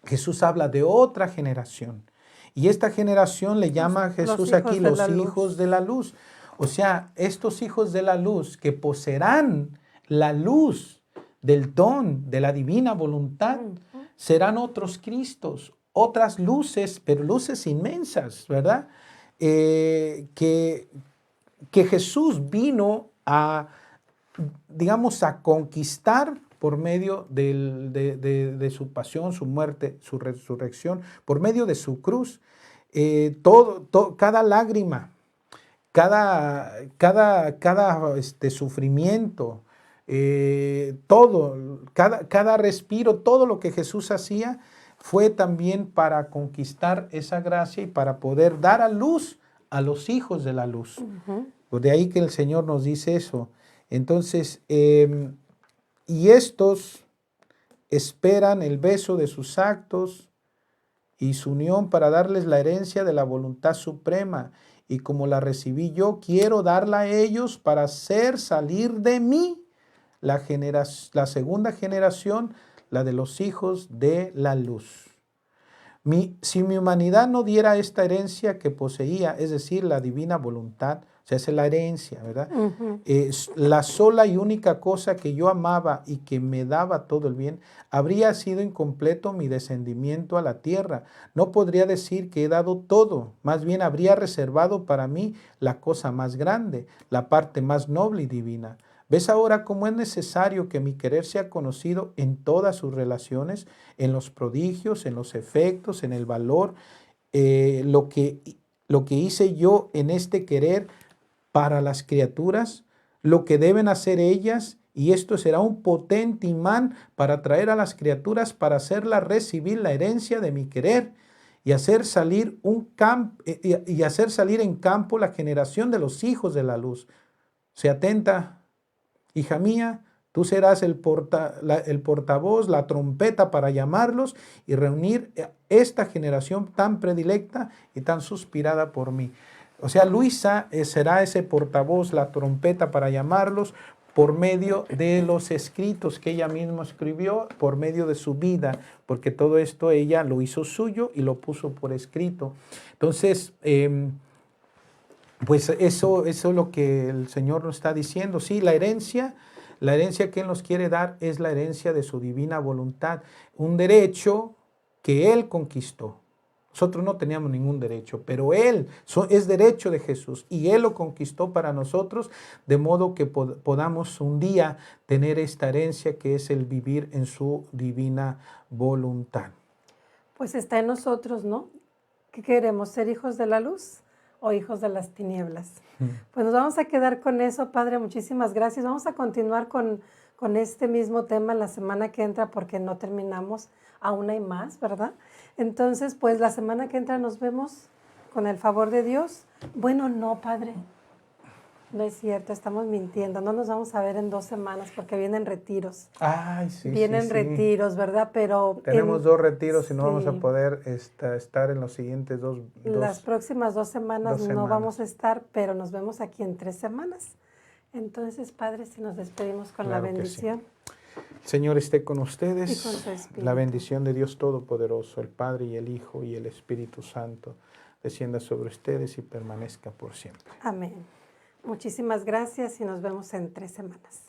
Jesús habla de otra generación. Y esta generación le llama a Jesús aquí los hijos de la luz. O sea, estos hijos de la luz que poseerán la luz del don de la divina voluntad serán otros Cristos, otras luces, pero luces inmensas, ¿verdad? Que Jesús vino a, digamos, a conquistar por medio de su pasión, su muerte, su resurrección, por medio de su cruz. Cada lágrima, cada sufrimiento, cada respiro, todo lo que Jesús hacía fue también para conquistar esa gracia y para poder dar a luz a los hijos de la luz. Pues de ahí que el Señor nos dice eso. Entonces, y estos esperan el beso de sus actos y su unión para darles la herencia de la voluntad suprema. Y como la recibí yo, quiero darla a ellos para hacer salir de mí la segunda generación, la de los hijos de la luz. Si mi humanidad no diera esta herencia que poseía, es decir, la divina voluntad, o sea, esa es la herencia, ¿verdad? Es la sola y única cosa que yo amaba y que me daba todo el bien, habría sido incompleto mi descendimiento a la tierra. No podría decir que he dado todo, más bien habría reservado para mí la cosa más grande, la parte más noble y divina. ¿Ves ahora cómo es necesario que mi querer sea conocido en todas sus relaciones, en los prodigios, en los efectos, en el valor, lo que hice yo en este querer para las criaturas, lo que deben hacer ellas, y esto será un potente imán para atraer a las criaturas, para hacerlas recibir la herencia de mi querer y hacer salir en campo la generación de los hijos de la luz. Se atenta. Hija mía, tú serás el portavoz, la trompeta para llamarlos y reunir esta generación tan predilecta y tan suspirada por mí. O sea, Luisa será ese portavoz, la trompeta para llamarlos por medio de los escritos que ella misma escribió, por medio de su vida, porque todo esto ella lo hizo suyo y lo puso por escrito. Entonces, pues eso es lo que el Señor nos está diciendo. Sí, la herencia que Él nos quiere dar es la herencia de su divina voluntad, un derecho que Él conquistó. Nosotros no teníamos ningún derecho, pero es derecho de Jesús y Él lo conquistó para nosotros, de modo que podamos un día tener esta herencia que es el vivir en su divina voluntad. Pues está en nosotros, ¿no? ¿Qué queremos? ¿Ser hijos de la luz o hijos de las tinieblas? Pues nos vamos a quedar con eso, Padre, muchísimas gracias. Vamos a continuar con este mismo tema la semana que entra porque no terminamos, aún hay más, ¿verdad? Entonces, pues la semana que entra nos vemos con el favor de Dios. Bueno, no, Padre, no es cierto, estamos mintiendo, no nos vamos a ver en 2 semanas porque vienen retiros. Ay, sí, vienen retiros, ¿verdad? Pero tenemos 2 retiros y no vamos a sí, poder estar en los siguientes dos. Las próximas 2 semanas 2 no semanas. vamos a estar, pero nos vemos aquí en 3 semanas. Entonces, Padre, si nos despedimos con la bendición. Sí. El Señor esté con ustedes. Y con su espíritu. La bendición de Dios Todopoderoso, el Padre y el Hijo y el Espíritu Santo, descienda sobre ustedes y permanezca por siempre. Amén. Muchísimas gracias y nos vemos en 3 semanas.